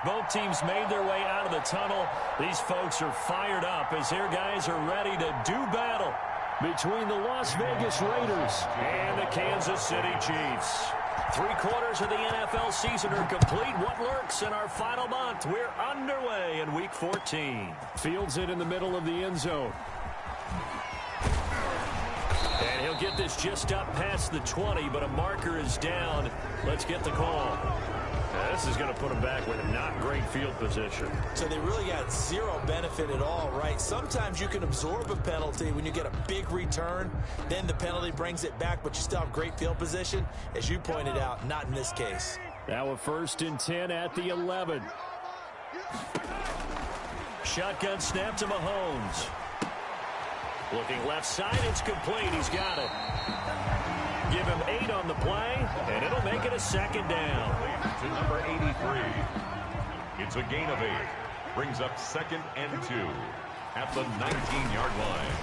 both teams made their way out of the tunnel. These folks are fired up as their guys are ready to do battle between the Las Vegas Raiders and the Kansas City Chiefs. 3 quarters of the NFL season are complete. What lurks in our final month? We're underway in Week 14. Fields it in the middle of the end zone. And he'll get this just up past the 20, but a marker is down. Let's get the call. This is going to put them back with not great field position. So they really got zero benefit at all, right? Sometimes you can absorb a penalty when you get a big return. Then the penalty brings it back, but you still have great field position. As you pointed out, not in this case. Now a 1st and 10 at the 11. Shotgun snap to Mahomes. Looking left side, it's complete. He's got it. Give him 8 on the play, and it'll make it a 2nd down. To number 83. It's a gain of 8. Brings up 2nd and 2 at the 19-yard line.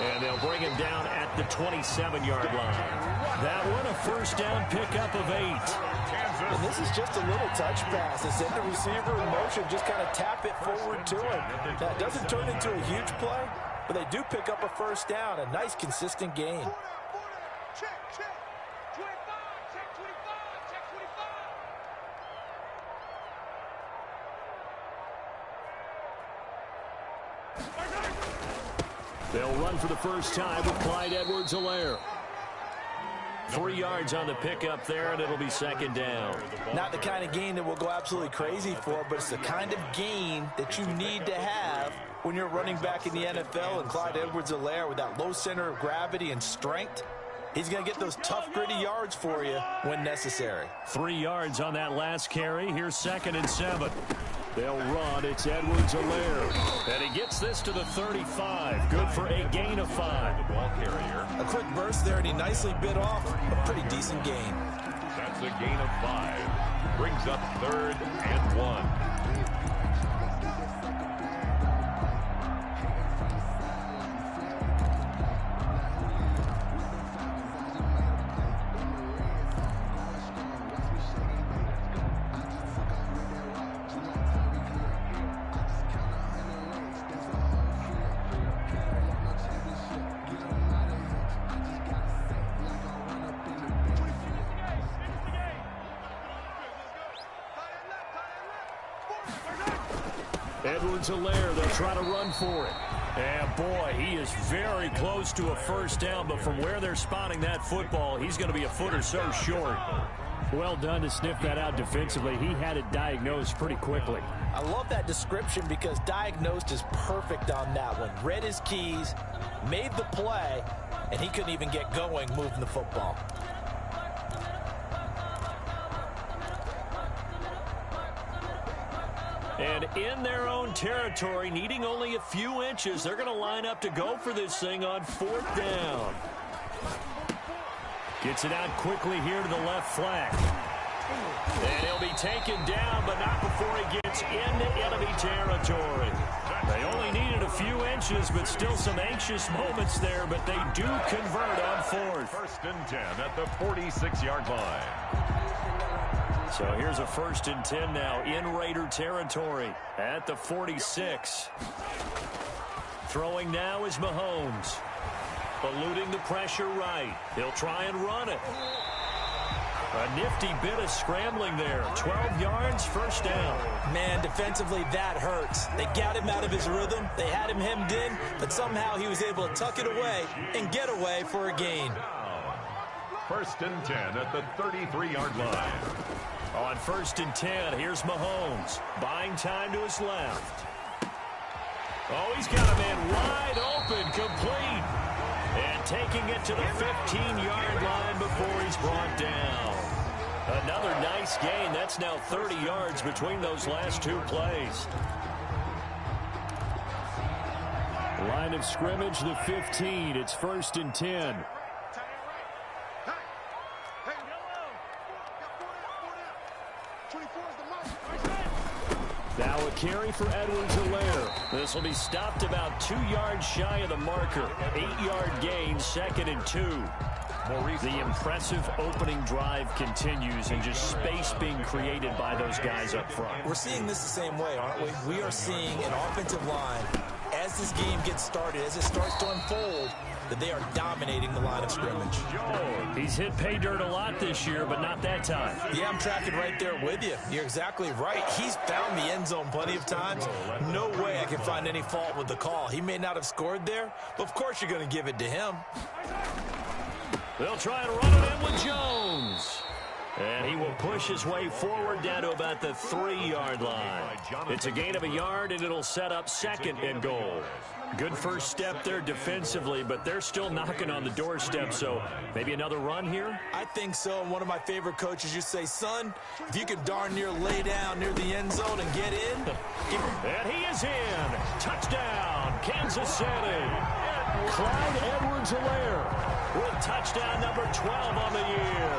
And they'll bring him down at the 27-yard line. That one a 1st down pickup of 8. And this is just a little touch pass. They send the receiver in motion, just kind of tap it forward to him. That doesn't turn into a huge play, but they do pick up a 1st down. A nice, consistent gain. They'll run for the first time with Clyde Edwards-Helaire. 3 yards on the pickup there, and it'll be 2nd down. Not the kind of gain that we'll go absolutely crazy for, but it's the kind of gain that you need to have when you're running back in the NFL. And Clyde Edwards-Helaire, with that low center of gravity and strength, he's going to get those tough, gritty yards for you when necessary. 3 yards on that last carry. Here's 2nd and 7. They'll run. It's Edwards-Helaire. And he gets this to the 35. Good for a gain of 5. The ball carrier. A quick burst there, and he nicely bit off a pretty decent gain. That's a gain of 5. Brings up 3rd and 1. Edwards-Helaire, they'll try to run for it. And boy, he is very close to a 1st down, but from where they're spotting that football, he's going to be a foot or so short. Well done to sniff that out defensively. He had it diagnosed pretty quickly. I love that description because diagnosed is perfect on that one. Read his keys, made the play, and he couldn't even get going moving the football. And in their own territory, needing only a few inches, they're going to line up to go for this thing on 4th down. Gets it out quickly here to the left flank. And he'll be taken down, but not before he gets into enemy territory. They only needed a few inches, but still some anxious moments there, but they do convert on 4th. 1st and 10 at the 46-yard line. So here's a 1st and 10 now in Raider territory at the 46. Throwing now is Mahomes. Eluding the pressure right. He'll try and run it. A nifty bit of scrambling there. 12 yards, 1st down. Man, defensively, that hurts. They got him out of his rhythm. They had him hemmed in, but somehow he was able to tuck it away and get away for a gain. 1st and 10 at the 33-yard line. On 1st and 10, here's Mahomes. Buying time to his left. Oh, he's got a man wide open, complete. And taking it to the 15-yard line before he's brought down. Another nice gain. That's now 30 yards between those last 2 plays. Line of scrimmage, the 15. It's 1st and 10. Now a carry for Edwards-Helaire. This will be stopped about 2 yards shy of the marker. 8-yard gain, 2nd and 2. The impressive opening drive continues and just space being created by those guys up front. We're seeing this the same way, aren't we? We are seeing an offensive line, as this game gets started, as it starts to unfold, that they are dominating the line of scrimmage. He's hit pay dirt a lot this year, but not that time. Yeah, I'm tracking right there with you. You're exactly right. He's found the end zone plenty of times. No way I can find any fault with the call. He may not have scored there, but of course you're going to give it to him. They'll try and run it in with Jones. And he will push his way forward down to about the 3-yard line. It's a gain of a yard, and it'll set up second and goal. Good first step there defensively, but they're still knocking on the doorstep, so maybe another run here? I think so. And one of my favorite coaches, you say, son, if you can darn near lay down near the end zone and get in. And he is in. Touchdown, Kansas City. Clyde Edwards-Helaire with touchdown number 12 on the year.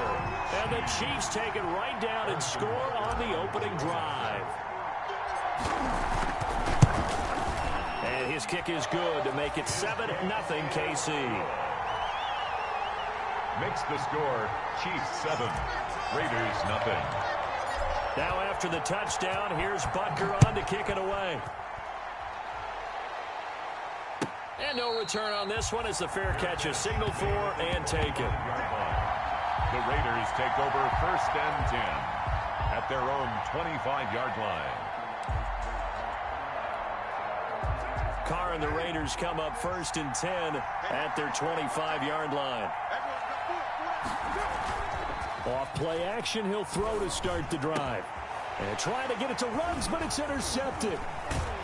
And the Chiefs take it right down and score on the opening drive. And his kick is good to make it 7-0 KC. Makes the score Chiefs 7, Raiders nothing. Now after the touchdown, here's Butker on to kick it away. And no return on this one as the fair catch is signaled for and taken. The Raiders take over 1st and 10 at their own 25-yard line. Carr and the Raiders come up 1st and 10 at their 25-yard line. Off play action, he'll throw to start the drive. And trying to get it to runs, but it's intercepted.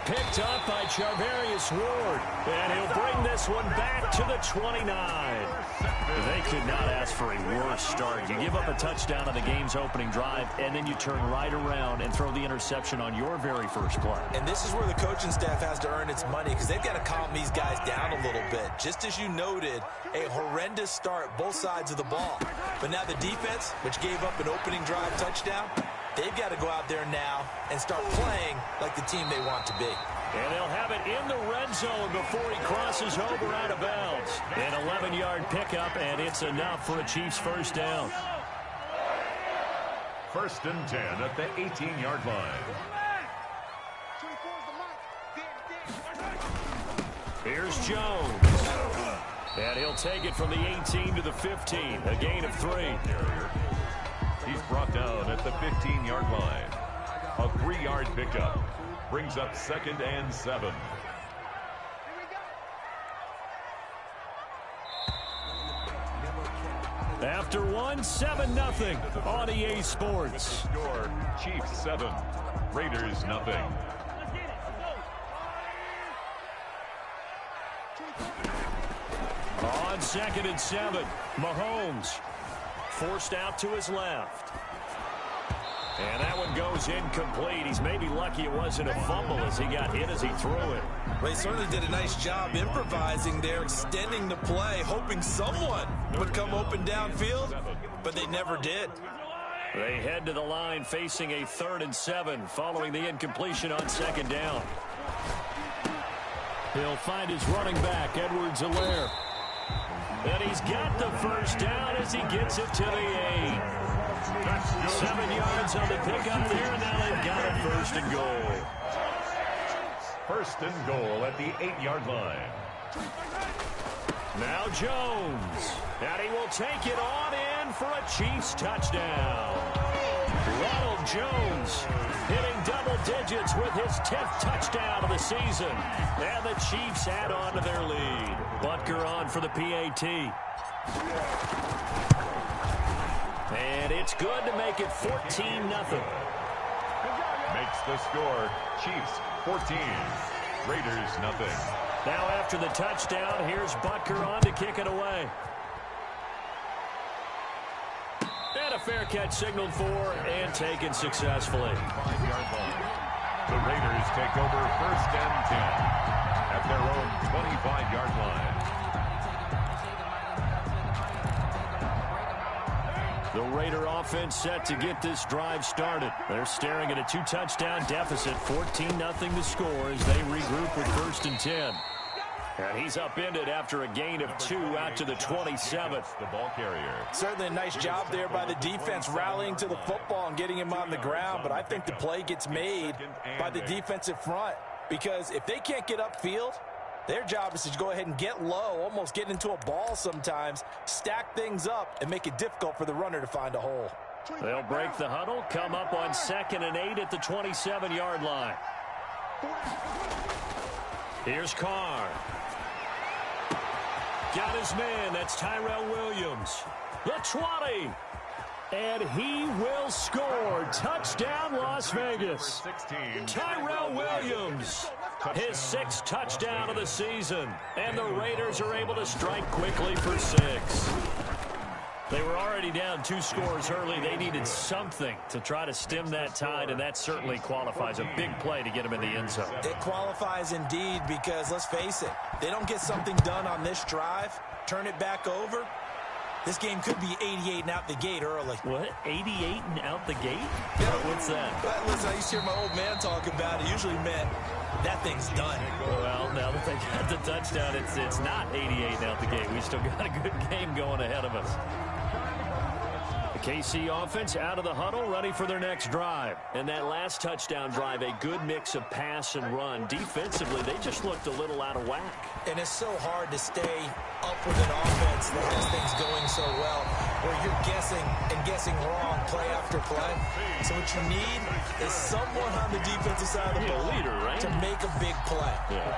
Picked up by Charvarius Ward. And he'll bring this one back to the 29. They could not ask for a worse start. You give up a touchdown on the game's opening drive, and then you turn right around and throw the interception on your very first play. And this is where the coaching staff has to earn its money, because they've got to calm these guys down a little bit. Just as you noted, a horrendous start both sides of the ball. But now the defense, which gave up an opening drive touchdown, they've got to go out there now and start playing like the team they want to be. And they'll have it in the red zone before he crosses over out of bounds. An 11-yard pickup, and it's enough for a Chiefs first down. 1st and 10 at the 18-yard line. Here's Jones. And he'll take it from the 18 to the 15, a gain of 3. He's brought down at the 15-yard line. A 3-yard pickup brings up 2nd and 7. After one, 7-0 on EA Sports. Score Chiefs 7, Raiders nothing. On 2nd and 7, Mahomes forced out to his left. And that one goes incomplete. He's maybe lucky it wasn't a fumble as he got hit as he threw it. Well, he certainly did a nice job improvising there, extending the play, hoping someone would come open downfield, but they never did. They head to the line facing a 3rd and 7 following the incompletion on 2nd down. He'll find his running back, Edwards-Helaire. And he's got the first down as he gets it to the 8. 7 yards on the pickup there, and now they've got it 1st and goal. 1st and goal at the 8-yard line. Now Jones, and he will take it on in for a Chiefs touchdown. Ronald Jones hitting double digits with his 10th touchdown of the season. And the Chiefs add on to their lead. Butker on for the PAT. And it's good to make it 14-0. Makes the score Chiefs 14, Raiders nothing. Now after the touchdown, here's Butker on to kick it away. And a fair catch signaled for and taken successfully. 5-yard line. The Raiders take over 1st and 10 at their own 25-yard line. The Raider offense set to get this drive started. They're staring at a 2-touchdown deficit, 14-0 to score as they regroup with 1st and 10. And he's upended after a gain of 2 out to the 27th. The ball carrier. Certainly a nice job there by the defense rallying to the football and getting him on the ground, but I think the play gets made by the defensive front because if they can't get upfield, their job is to go ahead and get low, almost get into a ball sometimes, stack things up, and make it difficult for the runner to find a hole. They'll break the huddle, come up on 2nd and 8 at the 27-yard line. Here's Carr. Got his man. That's Tyrell Williams. The 20. And he will score. Touchdown, Las Vegas. Tyrell Williams. His 6th touchdown of the season. And the Raiders are able to strike quickly for 6. They were already down 2 scores early. They needed something to try to stem that tide, and that certainly qualifies. A big play to get them in the end zone. It qualifies indeed because, let's face it, they don't get something done on this drive, turn it back over, this game could be 88 and out the gate early. What? 88 and out the gate? Yeah. What's that? But listen, I used to hear my old man talk about it. Usually meant that thing's done. Well, now that they got the touchdown, it's not 88 and out the gate. We still got a good game going ahead of us. The KC offense out of the huddle, ready for their next drive. And that last touchdown drive, a good mix of pass and run. Defensively, they just looked a little out of whack. And it's so hard to stay up with an offense that has things going so well, where you're guessing wrong play after play. So what you need is someone on the defensive side of the ball leader, right? to make a big play.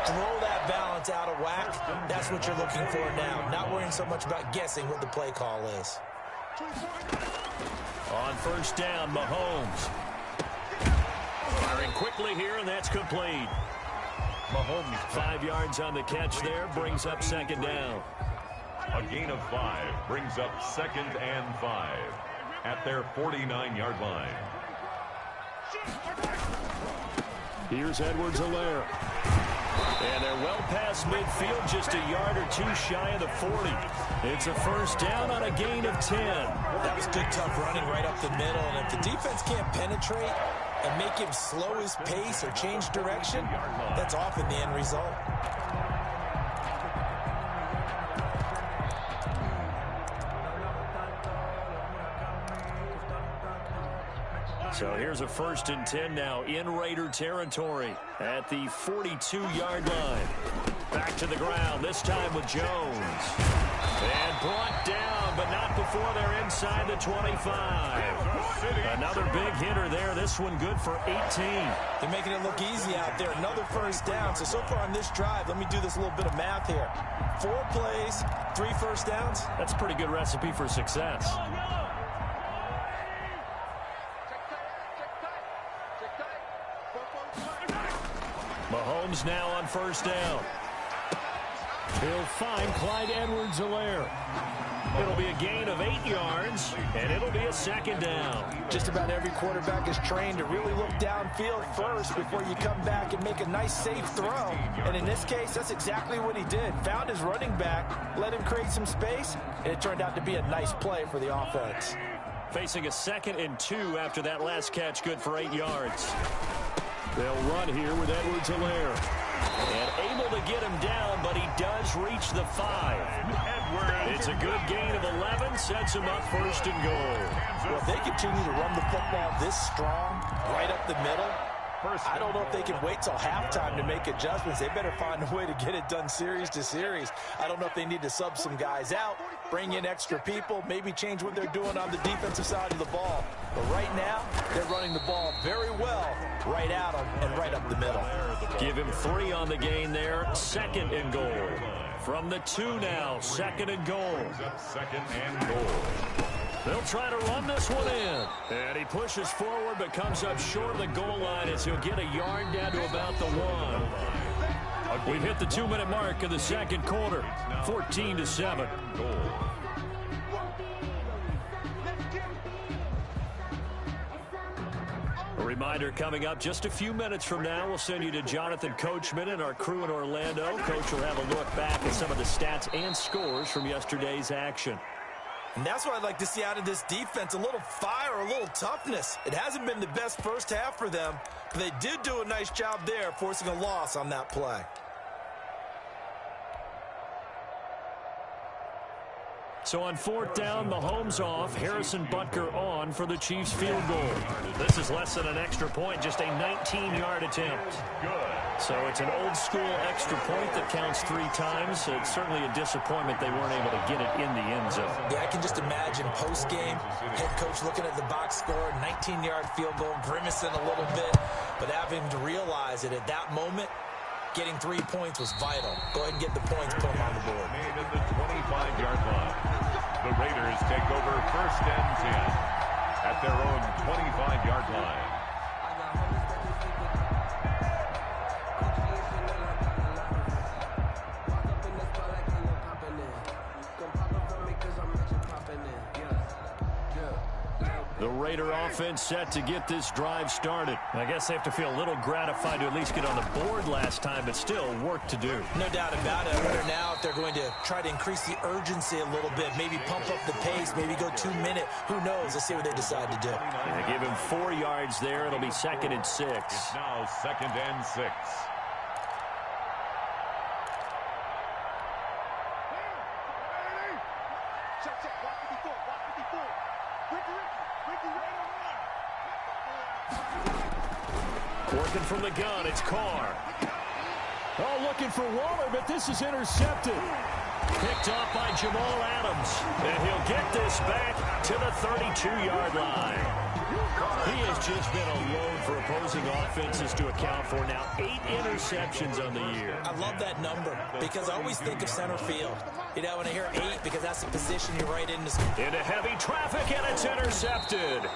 Throw that balance out of whack. That's what you're looking for now. Not worrying so much about guessing what the play call is. On 1st down, Mahomes. Firing quickly here, and that's complete. Mahomes 5 yards on the catch there, brings up 2nd down. A gain of 5 brings up 2nd and 5 at their 49-yard line. Here's Edwards-Helaire. And they're well past midfield, just a yard or 2 shy of the 40. It's a 1st down on a gain of 10. That was good, tough running right up the middle. And if the defense can't penetrate and make him slow his pace or change direction, that's often the end result. So here's a 1st and 10 now in Raider territory at the 42-yard line. Back to the ground, this time with Jones. And brought down, but not before they're inside the 25. Another big hitter there. This one good for 18. They're making it look easy out there. Another 1st down. So far on this drive, let me do this little bit of math here. 4 plays, 3 1st downs. That's a pretty good recipe for success. Mahomes now on 1st down. He'll find Clyde Edwards-Helaire. It'll be a gain of 8 yards, and it'll be a 2nd down. Just about every quarterback is trained to really look downfield first before you come back and make a nice, safe throw. And in this case, that's exactly what he did. Found his running back, let him create some space, and it turned out to be a nice play for the offense. Facing a 2nd and 2 after that last catch, good for 8 yards. They'll run here with Edwards-Helaire. And able to get him down, but he does reach the 5. It's a good gain of 11, sets him up 1st and goal. Well, if they continue to run the football this strong, right up the middle, I don't know if they can wait till halftime to make adjustments. They better find a way to get it done series to series. I don't know if they need to sub some guys out, bring in extra people, maybe change what they're doing on the defensive side of the ball. But right now, they're running the ball very well right at them and right up the middle. Give him 3 on the gain there, 2nd and goal. From the 2 now, 2nd and goal. 2nd and goal. They'll try to run this one in. And he pushes forward but comes up short of the goal line as he'll get a yard down to about the 1. We've hit the 2-minute mark of the 2nd quarter, 14-7. A reminder coming up just a few minutes from now, we'll send you to Jonathan Coachman and our crew in Orlando. Coach will have a look back at some of the stats and scores from yesterday's action. And that's what I'd like to see out of this defense, a little fire, a little toughness. It hasn't been the best first half for them, but they did do a nice job there, forcing a loss on that play. So on 4th down, Mahomes off, Harrison Butker on for the Chiefs field goal. This is less than an extra point, just a 19-yard attempt. So it's an old-school extra point that counts 3 times. So it's certainly a disappointment they weren't able to get it in the end zone. Yeah, I can just imagine post-game, head coach looking at the box score, 19-yard field goal, grimacing a little bit, but having to realize that at that moment, getting 3 points was vital. Go ahead and get the points, put them on the board. Made at the 25-yard line. The Raiders take over 1st and 10 at their own 25-yard line. The Raider offense set to get this drive started. I guess they have to feel a little gratified to at least get on the board last time, but still work to do. No doubt about it. I wonder now if they're going to try to increase the urgency a little bit, maybe pump up the pace, maybe go 2-minute. Who knows? Let's see what they decide to do. They give him 4 yards there. It'll be 2nd and 6. It's now 2nd and 6. Working from the gun, it's Carr. Oh, looking for Waller, but this is intercepted. Picked off by Jamal Adams. And he'll get this back to the 32-yard line. He has just been a load for opposing offenses to account for now. 8 interceptions on the year. I love that number because I always think of center field. You know, when I hear 8, because that's the position you're right in. Into heavy traffic, and it's intercepted.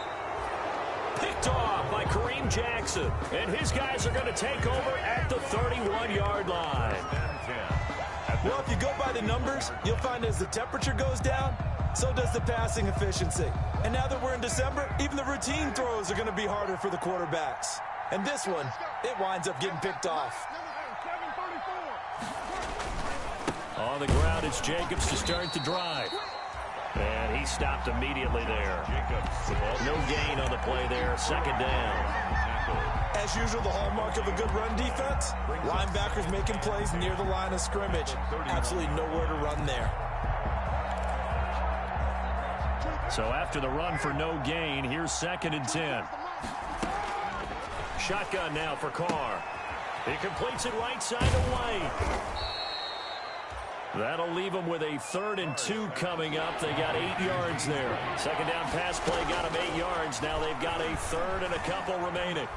Picked off by Kareem Jackson. And his guys are going to take over at the 31-yard line. Well, if you go by the numbers, you'll find as the temperature goes down, so does the passing efficiency. And now that we're in December, even the routine throws are going to be harder for the quarterbacks. And this one, it winds up getting picked off. On the ground, it's Jacobs to start the drive. And he stopped immediately there. No gain on the play there. 2nd down. As usual, the hallmark of a good run defense, linebackers making plays near the line of scrimmage. Absolutely nowhere to run there. So after the run for no gain, here's 2nd and 10. Shotgun now for Carr. He completes it right side away. That'll leave them with a 3rd and 2 coming up. They got 8 yards there. 2nd down pass play got them 8 yards. Now they've got a 3rd and a couple remaining.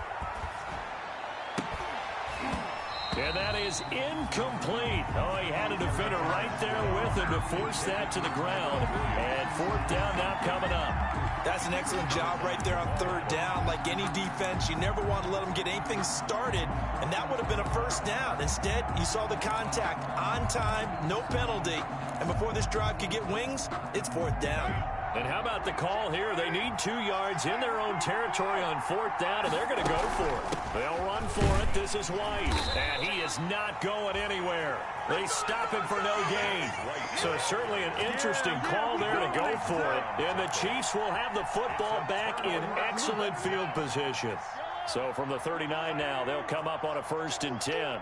And that is incomplete. Oh, he had a defender right there with him to force that to the ground. And 4th down now coming up. That's an excellent job right there on 3rd down. Like any defense, you never want to let them get anything started, and that would have been a 1st down. Instead, you saw the contact on time, no penalty, and before this drive could get wings, it's 4th down. And how about the call here? They need 2 yards in their own territory on 4th down, and they're going to go for it. They'll run for it. This is White, and he is not going anywhere. They stop him for no gain. So certainly an interesting call there to go for it. And the Chiefs will have the football back in excellent field position. So from the 39 now, they'll come up on a 1st and 10.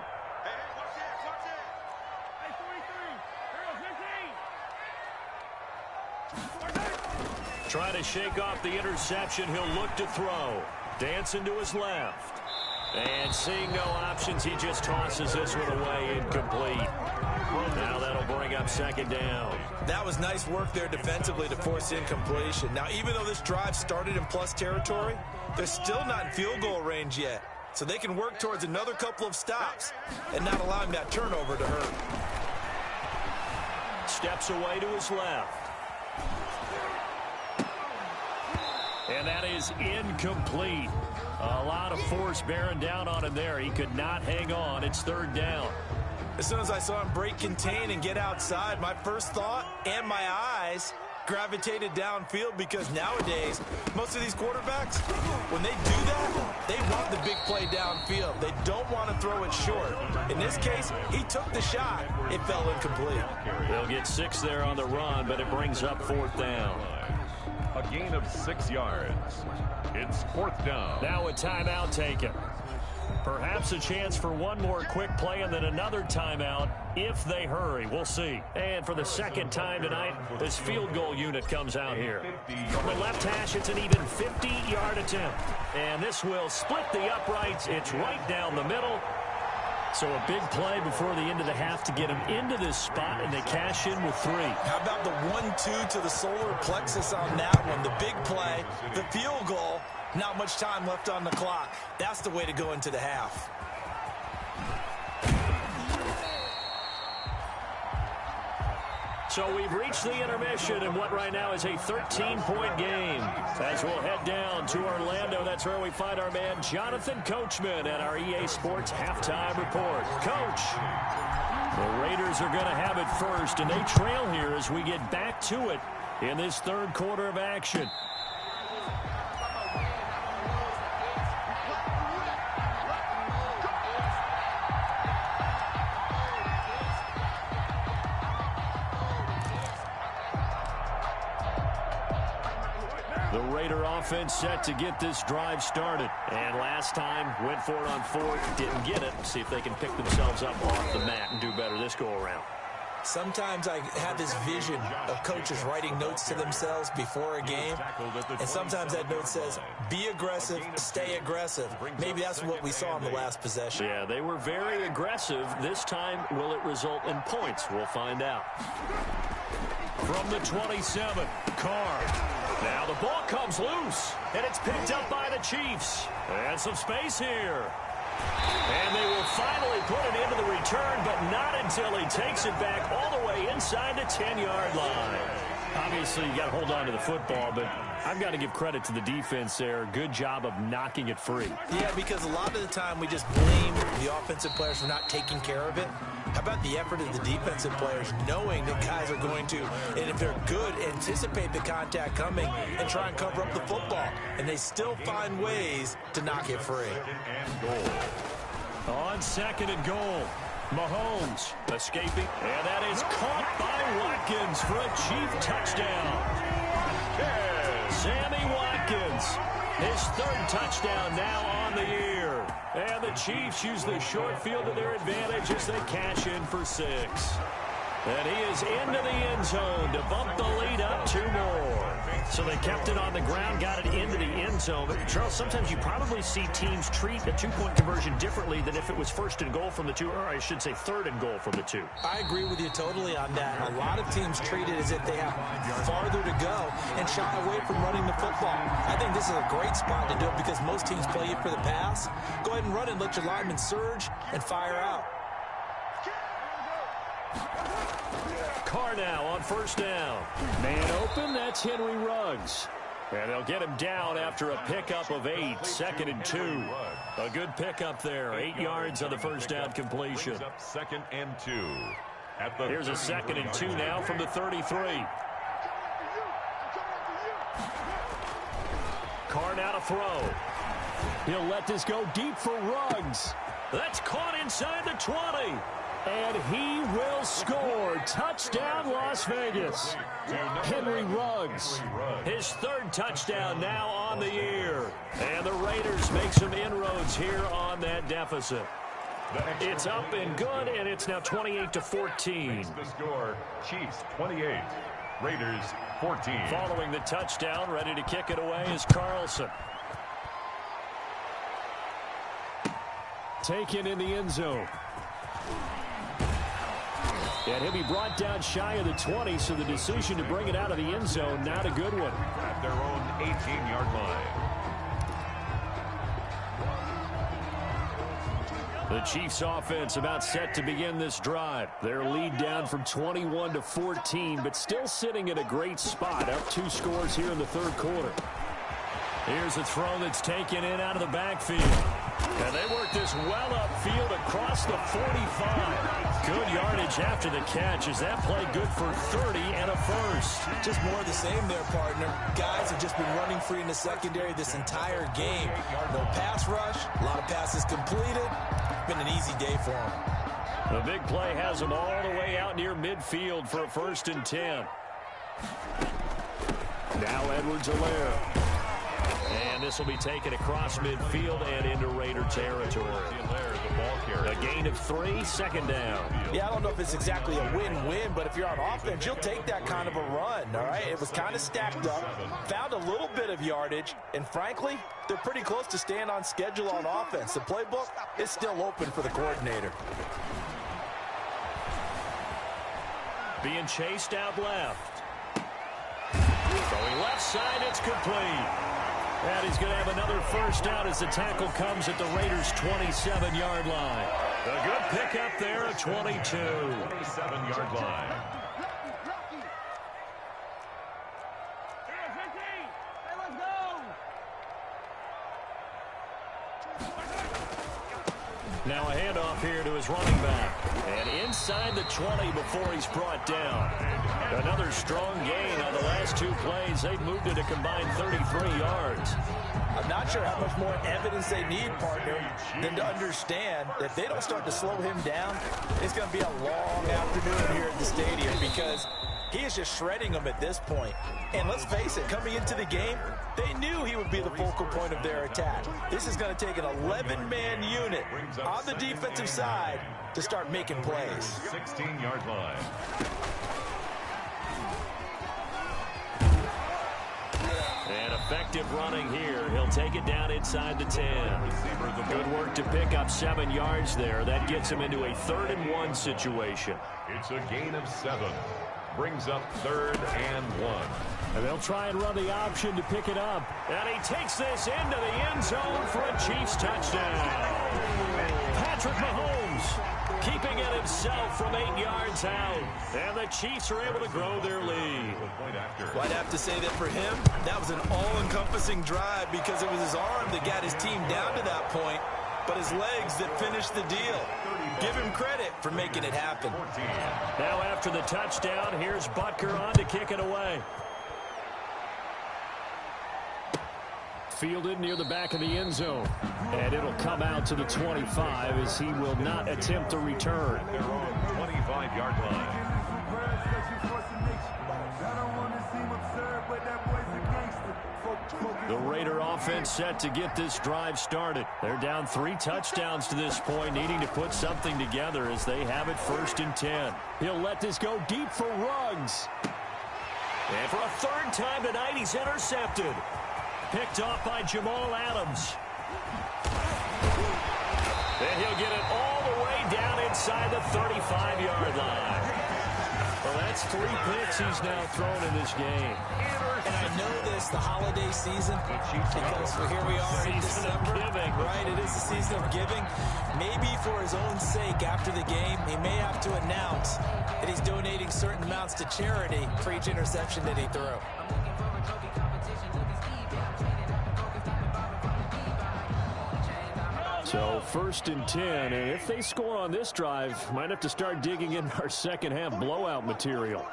Trying to shake off the interception. He'll look to throw. Dancing to his left. And seeing no options, he just tosses this one away incomplete. Now that'll bring up 2nd down. That was nice work there defensively to force incompletion. Now, even though this drive started in plus territory, they're still not in field goal range yet. So they can work towards another couple of stops and not allowing that turnover to hurt. Steps away to his left. And that is incomplete. A lot of force bearing down on him there. He could not hang on. It's 3rd down. As soon as I saw him break contain and get outside, my first thought and my eyes gravitated downfield, because nowadays, most of these quarterbacks, when they do that, they want the big play downfield. They don't want to throw it short. In this case, he took the shot. It fell incomplete. They'll get 6 there on the run, but it brings up 4th down. A gain of 6 yards. It's 4th down. Now a timeout taken. Perhaps a chance for one more quick play and then another timeout if they hurry. We'll see. And for the second time tonight, this field goal unit comes out here. From the left hash, it's an even 50-yard attempt. And this will split the uprights. It's right down the middle. So a big play before the end of the half to get them into this spot, and they cash in with 3. How about the 1-2 to the solar plexus on that one? The big play, the field goal, not much time left on the clock. That's the way to go into the half. So we've reached the intermission in what right now is a 13-point game. As we'll head down to Orlando, that's where we find our man Jonathan Coachman at our EA Sports Halftime Report. Coach, the Raiders are going to have it first, and they trail here as we get back to it in this third quarter of action. The Raider offense set to get this drive started. And last time, went for it on 4th, didn't get it. See if they can pick themselves up off the mat and do better this go-around. Sometimes I have this vision of coaches writing notes to themselves before a game, and sometimes that note says, be aggressive, stay aggressive. Maybe that's what we saw in the last possession. Yeah, they were very aggressive. This time, will it result in points? We'll find out. From the 27, Carr. Now the ball comes loose, and it's picked up by the Chiefs. And some space here. And they will finally put it into the return, but not until he takes it back all the way inside the 10-yard line. Obviously, you got to hold on to the football, but I've got to give credit to the defense there. Good job of knocking it free. Yeah, because a lot of the time we just blame the offensive players for not taking care of it. How about the effort of the defensive players knowing that guys are going to, and if they're good, anticipate the contact coming and try and cover up the football. And they still find ways to knock it free. On 2nd and goal, Mahomes escaping. And that is caught by Watkins for a Chief touchdown. Sammy Watkins, his 3rd touchdown now on the year. And the Chiefs use the short field to their advantage as they cash in for 6. And he is into the end zone to bump the lead up 2 more. So they kept it on the ground, got it into the end zone. But, Charles, sometimes you probably see teams treat a 2-point conversion differently than if it was 1st and goal from the 2, or I should say 3rd and goal from the 2. I agree with you totally on that. A lot of teams treat it as if they have farther to go and shy away from running the football. I think this is a great spot to do it because most teams play you for the pass. Go ahead and run it, let your linemen surge, and fire out. Carr now on 1st down. Man open, that's Henry Ruggs. And they'll get him down after a pickup of 8, 2nd and 2. A good pickup there, 8 yards on the 1st down completion. 2nd and 2. Here's a 2nd and 2 now from the 33. Carr now to throw. He'll let this go deep for Ruggs. That's caught inside the 20. And he will score. Touchdown, Las Vegas. Henry Ruggs, his 3rd touchdown now on the year. And the Raiders make some inroads here on that deficit. It's up and good, and it's now 28-14. The score, Chiefs 28, Raiders 14. Following the touchdown, ready to kick it away is Carlson. Taken in the end zone. And he'll be brought down shy of the 20, so the decision to bring it out of the end zone, not a good one. At their own 18-yard line. The Chiefs offense about set to begin this drive. Their lead down from 21-14, but still sitting at a great spot, up 2 scores here in the 3rd quarter. Here's a throw that's taken in out of the backfield. And they work this well upfield across the 45. Good yardage after the catch as that play good for 30 and a 1st. Just more of the same there, partner. Guys have just been running free in the secondary this entire game. No pass rush, a lot of passes completed. Been an easy day for them. The big play has them all the way out near midfield for a 1st and 10. Now Edwards-Helaire. And this will be taken across midfield and into Raider territory. A gain of 3, 2nd down. Yeah, I don't know if it's exactly a win-win, but if you're on offense, you'll take that kind of a run, all right? It was kind of stacked up, found a little bit of yardage, and frankly, they're pretty close to staying on schedule on offense. The playbook is still open for the coordinator. Being chased out left. Going left side, it's complete. And he's going to have another first down as the tackle comes at the Raiders' 27-yard line. A good pickup there at 22. 27-yard line. Now a handoff here to his running back. And inside the 20 before he's brought down. Another strong gain on the last 2 plays. They've moved it a combined 33 yards. I'm not sure how much more evidence they need, partner, than to understand that if they don't start to slow him down, it's going to be a long afternoon here at the stadium because he is just shredding them at this point. And let's face it, coming into the game, they knew he would be the focal point of their attack. This is going to take an 11-man unit on the defensive side to start making plays. 16-yard line. And effective running here. He'll take it down inside the 10. Good work to pick up 7 yards there. That gets him into a 3rd and 1 situation. It's a gain of 7. Brings up 3rd and 1. And they'll try and run the option to pick it up. And he takes this into the end zone for a Chiefs touchdown. Patrick Mahomes keeping it himself from 8 yards out. And the Chiefs are able to grow their lead. Well, I'd have to say that for him, that was an all-encompassing drive because it was his arm that got his team down to that point, but his legs that finished the deal. Give him credit for making it happen. Now after the touchdown, here's Butker on to kick it away. Fielded near the back of the end zone. And it'll come out to the 25 as he will not attempt a return. Their own 25-yard line. The Raider offense set to get this drive started. They're down 3 touchdowns to this point, needing to put something together as they have it 1st and 10. He'll let this go deep for Ruggs. And for a 3rd time tonight, he's intercepted. Picked off by Jamal Adams. And he'll get it all the way down inside the 35-yard line. Well, that's 3 picks he's now thrown in this game. And I know this, the holiday season, because here we are in December, right? It is the season of giving. Maybe for his own sake, after the game, he may have to announce that he's donating certain amounts to charity for each interception that he threw. So 1st and 10, and if they score on this drive, might have to start digging in our second half blowout material.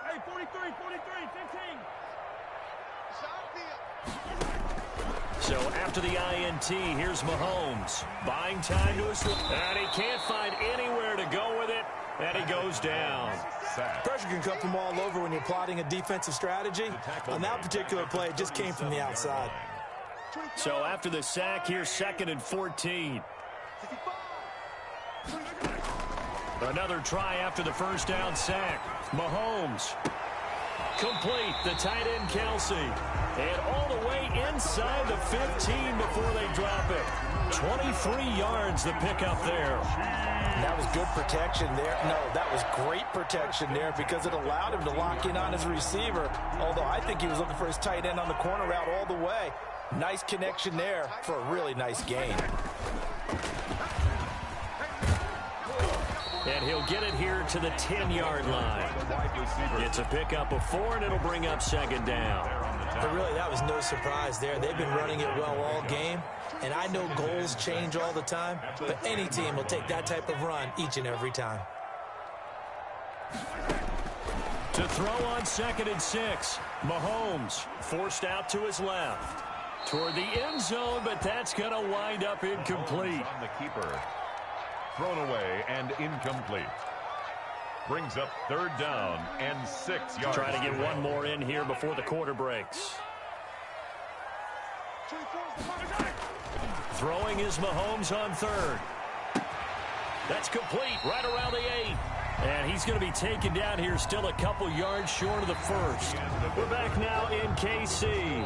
So after the INT, here's Mahomes. Buying time to his left. And he can't find anywhere to go with it. And he goes down. Pressure can come from all over when you're plotting a defensive strategy. On that particular play, it just came from the outside. So after the sack, here's 2nd and 14. Another try after the first down sack. Mahomes. Complete. The tight end, Kelsey. And all the way inside the 15 before they drop it. 23 yards the pickup there. That was good protection there. No, that was great protection there because it allowed him to lock in on his receiver. Although I think he was looking for his tight end on the corner route all the way. Nice connection there for a really nice gain. And he'll get it here to the 10-yard line. It's a pickup of 4, and it'll bring up 2nd down. But really, that was no surprise there. They've been running it well all game. And I know goals change all the time, but any team will take that type of run each and every time. To throw on 2nd and 6. Mahomes forced out to his left. Toward the end zone, but that's going to wind up incomplete. On the keeper. Thrown away and incomplete. Brings up 3rd down and 6 yards. Trying to get one more in here before the quarter breaks. Throwing is Mahomes on third. That's complete right around the 8. And he's going to be taken down here, still a couple yards short of the first. We're back now in KC.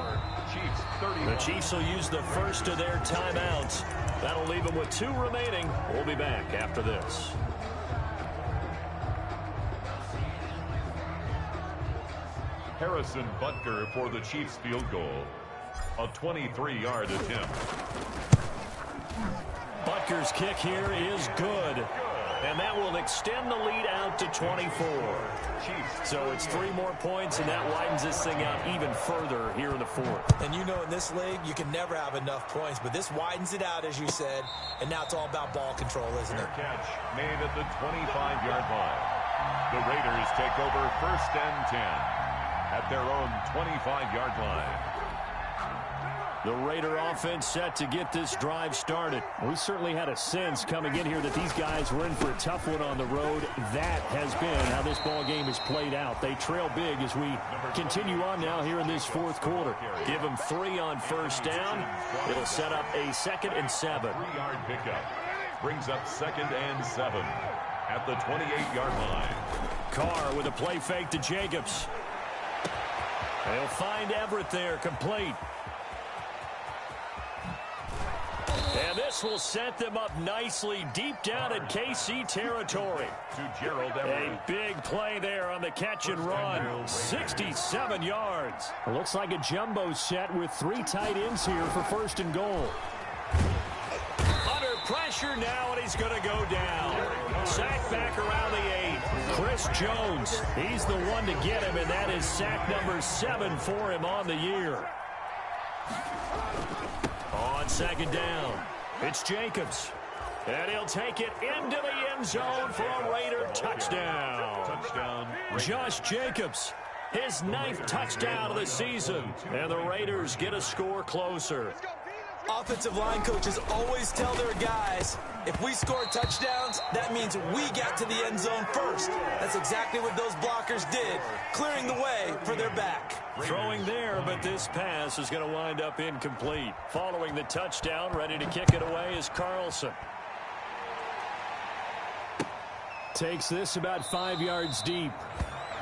The Chiefs will use the first of their timeouts. That'll leave them with 2 remaining. We'll be back after this. Harrison Butker for the Chiefs field goal. A 23-yard attempt. Butker's kick here is good. And that will extend the lead out to 24. So it's 3 more points, and that widens this thing out even further here in the 4th. And you know, in this league, you can never have enough points, but this widens it out, as you said, and now it's all about ball control, isn't it? Catch made at the 25-yard line. The Raiders take over 1st and 10 at their own 25-yard line. The Raider offense set to get this drive started. We certainly had a sense coming in here that these guys were in for a tough one on the road. That has been how this ball game is played out. They trail big as we continue on now here in this 4th quarter. Give them 3 on first down. It'll set up a 2nd and 7. 3-yard pickup brings up 2nd and 7 at the 28-yard line. Carr with a play fake to Jacobs. They'll find Everett there, complete. And this will set them up nicely deep down in KC territory. To Gerald Everett. A big play there on the catch and run. 67 yards. It looks like a jumbo set with 3 tight ends here for 1st and goal. Under pressure now, and he's going to go down. Sack back around the 8. Chris Jones, he's the one to get him, and that is sack number 7 for him on the year. On 2nd down, it's Jacobs. And he'll take it into the end zone for a Raider touchdown. Josh Jacobs, his 9th touchdown of the season. And the Raiders get a score closer. Offensive line coaches always tell their guys, if we score touchdowns, that means we get to the end zone first. That's exactly what those blockers did, clearing the way for their back. Throwing there, but this pass is going to wind up incomplete. Following the touchdown, ready to kick it away is Carlson. Takes this about 5 yards deep.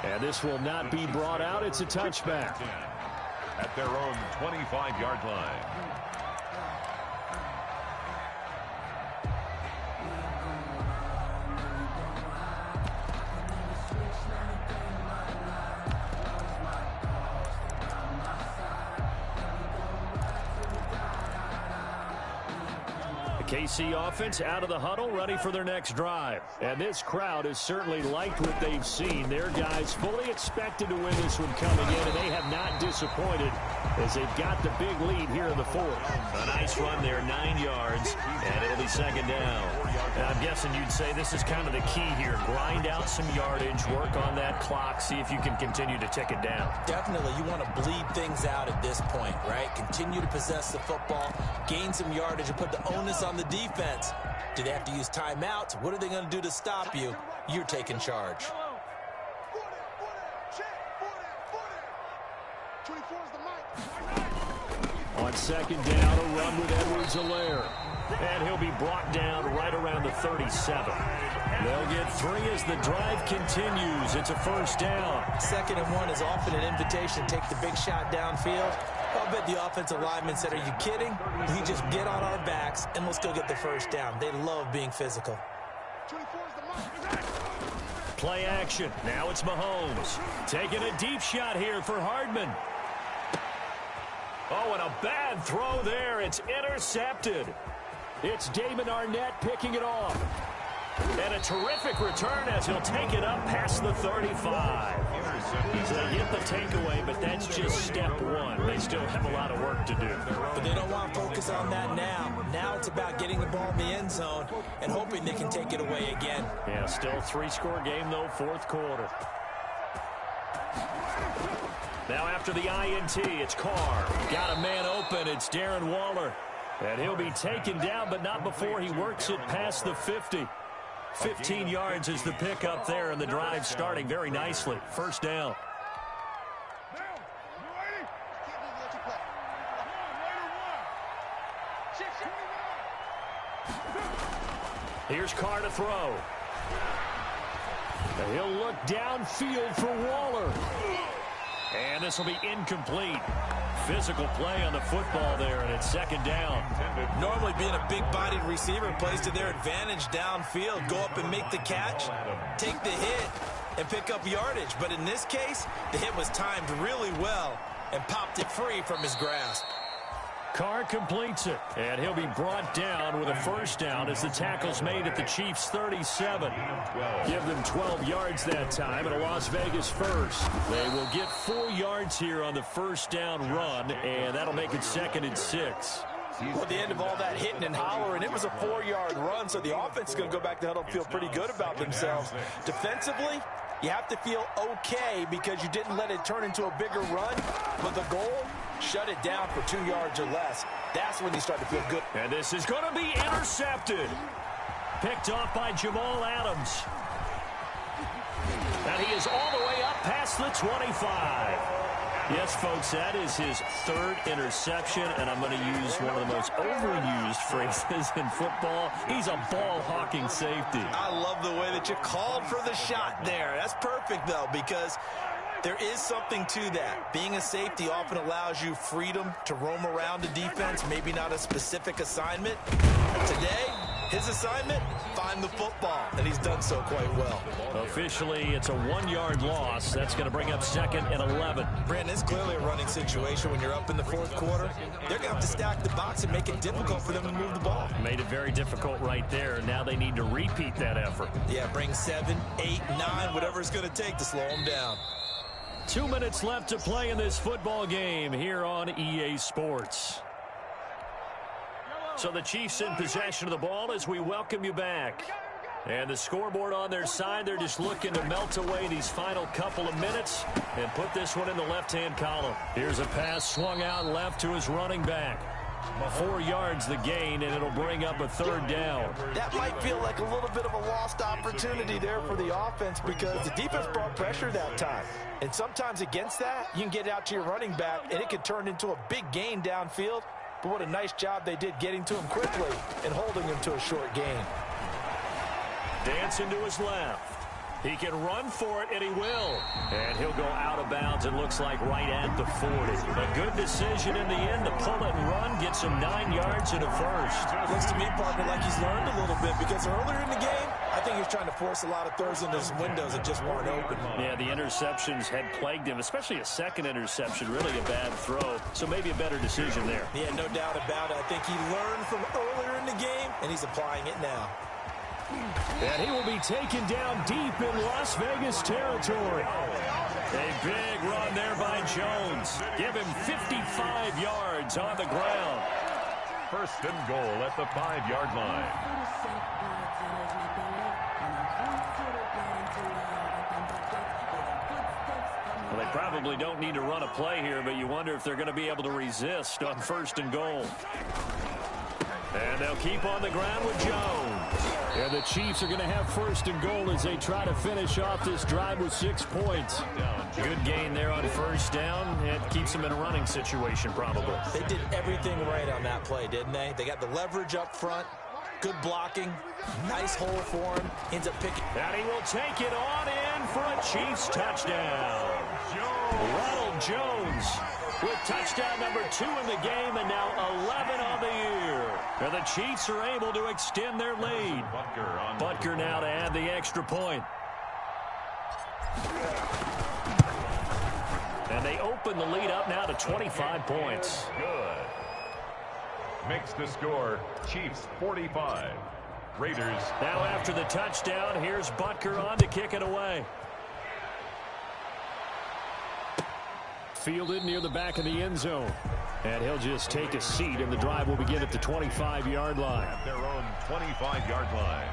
And this will not be brought out. It's a touchback. At their own 25-yard line. KC offense out of the huddle, ready for their next drive. And this crowd has certainly liked what they've seen. Their guys fully expected to win this one coming in, and they have not disappointed as they've got the big lead here in the 4th. A nice run there, 9 yards, and it'll be 2nd down. And I'm guessing you'd say this is kind of the key here. Grind out some yardage, work on that clock, see if you can continue to tick it down. Definitely, you want to bleed things out at this point, right? Continue to possess the football, gain some yardage, and put the onus on the defense. Do they have to use timeouts? What are they going to do to stop you? You're taking charge. On 2nd down, a run with Edwards-Helaire. And he'll be brought down right around the 37. They'll get 3 as the drive continues. It's a 1st down. 2nd and 1 is often an invitation to take the big shot downfield. I'll bet the offensive lineman said, are you kidding? We just get on our backs and let's go get the 1st down. They love being physical. Play action. Now it's Mahomes. Taking a deep shot here for Hardman. Oh, and a bad throw there. It's intercepted. It's Damon Arnett picking it off. And a terrific return as he'll take it up past the 35. So they get the takeaway, but that's just step 1. They still have a lot of work to do. But they don't want to focus on that now. Now it's about getting the ball in the end zone and hoping they can take it away again. Yeah, still 3-score game, though, 4th quarter. Now after the INT, it's Carr. Got a man open. It's Darren Waller. And he'll be taken down, but not before he works it past the 50. 15 yards is the pickup there, and the drive starting very nicely. 1st down. Here's Carr to throw. He'll look downfield for Waller. And this will be incomplete. Physical play on the football there, and it's second down. Normally being a big-bodied receiver plays to their advantage downfield. Go up and make the catch, take the hit, and pick up yardage. But in this case, the hit was timed really well and popped it free from his grasp. Carr completes it, and he'll be brought down with a first down as the tackle's made at the Chiefs' 37. Give them 12 yards that time and a Las Vegas first. They will get 4 yards here on the first down run, and that'll make it second and 6. Well, at the end of all that hitting and hollering, it was a 4-yard run, so the offense is going to go back to huddle and feel pretty good about themselves. Defensively, you have to feel okay because you didn't let it turn into a bigger run, but the goal, shut it down for 2 yards or less. That's when you start to feel good. And this is going to be intercepted. Picked off by Jamal Adams. And he is all the way up past the 25. Yes, folks, that is his 3rd interception, and I'm going to use one of the most overused phrases in football. He's a ball-hawking safety. I love the way that you called for the shot there. That's perfect, though, because there is something to that. Being a safety often allows you freedom to roam around the defense, maybe not a specific assignment. Today, his assignment, find the football, and he's done so quite well. Officially, it's a 1-yard loss. That's going to bring up second and 11. Brandon, it's clearly a running situation when you're up in the 4th quarter. They're going to have to stack the box and make it difficult for them to move the ball. Made it very difficult right there. Now they need to repeat that effort. Yeah, bring 7, 8, 9, whatever it's going to take to slow them down. 2 minutes left to play in this football game here on EA Sports. So the Chiefs in possession of the ball as we welcome you back. And the scoreboard on their side, they're just looking to melt away these final couple of minutes and put this one in the left-hand column. Here's a pass swung out left to his running back. 4 yards the gain, and it'll bring up a 3rd down. That might feel like a little bit of a lost opportunity there for the offense because the defense brought pressure that time. And sometimes against that, you can get out to your running back, and it could turn into a big gain downfield. But what a nice job they did getting to him quickly and holding him to a short gain. Dancing to his left. He can run for it, and he will. And he'll go out of bounds, it looks like, right at the 40. A good decision in the end to pull it and run, get some 9 yards and a first. Looks to me, partner, like he's learned a little bit because earlier in the game, I think he was trying to force a lot of throws into his windows that just weren't open. Yeah, the interceptions had plagued him, especially a second interception, really a bad throw. So maybe a better decision there. Yeah, no doubt about it. I think he learned from earlier in the game, and he's applying it now. And he will be taken down deep in Las Vegas territory. A big run there by Jones. Give him 55 yards on the ground. 1st and goal at the 5-yard line. Well, they probably don't need to run a play here, but you wonder if they're going to be able to resist on 1st and goal. And they'll keep on the ground with Jones. And the Chiefs are going to have 1st and goal as they try to finish off this drive with 6 points. Good gain there on 1st down. It keeps them in a running situation probably. They did everything right on that play, didn't they? They got the leverage up front, good blocking, nice hole for him. Ends up picking. And he will take it on in for a Chiefs touchdown. Ronald Jones with touchdown number 2 in the game and now 11 on the year. And the Chiefs are able to extend their lead. Butker now to add the extra point. And they open the lead up now to 25 points. Good. Makes the score Chiefs 45. Raiders. Now after the touchdown, here's Butker on to kick it away. Fielded near the back of the end zone. And he'll just take a seat, and the drive will begin at the 25-yard line. At their own 25-yard line.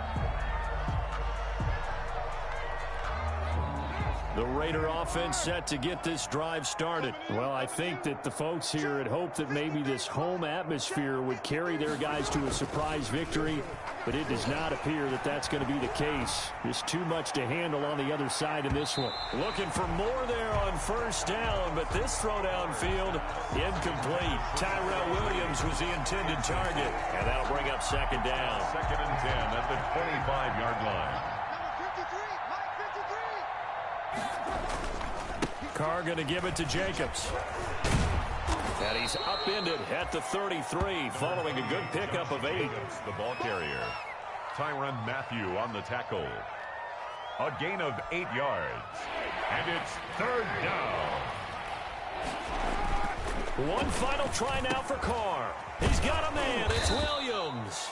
The Raider offense set to get this drive started. Well, I think that the folks here had hoped that maybe this home atmosphere would carry their guys to a surprise victory, but it does not appear that that's going to be the case. There's too much to handle on the other side in this one. Looking for more there on first down, but this throw downfield incomplete. Tyrell Williams was the intended target, and that'll bring up second down. 2nd and 10 at the 25-yard line. Carr going to give it to Jacobs. And he's upended at the 33 following a good pickup of 8. The ball carrier. Tyrann Mathieu on the tackle. A gain of 8 yards. And it's 3rd down. One final try now for Carr. He's got a man. It's Williams.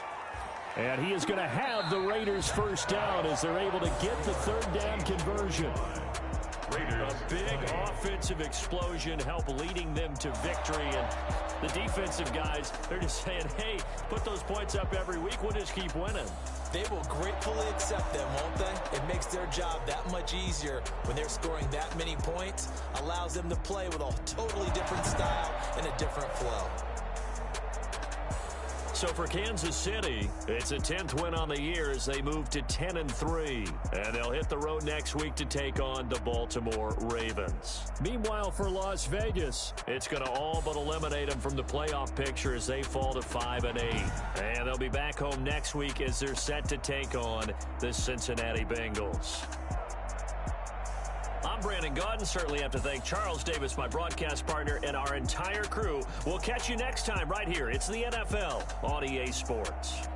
And he is going to have the Raiders first down as they're able to get the 3rd down conversion. Raiders. A big offensive explosion help leading them to victory. And the defensive guys, they're just saying, hey, put those points up every week. We'll just keep winning. They will gratefully accept them, won't they? It makes their job that much easier when they're scoring that many points. Allows them to play with a totally different style and a different flow. So for Kansas City, it's a 10th win on the year as they move to 10-3. And they'll hit the road next week to take on the Baltimore Ravens. Meanwhile, for Las Vegas, it's going to all but eliminate them from the playoff picture as they fall to 5-8. And they'll be back home next week as they're set to take on the Cincinnati Bengals. I'm Brandon Gaudin. Certainly have to thank Charles Davis, my broadcast partner, and our entire crew. We'll catch you next time right here. It's the NFL on EA Sports.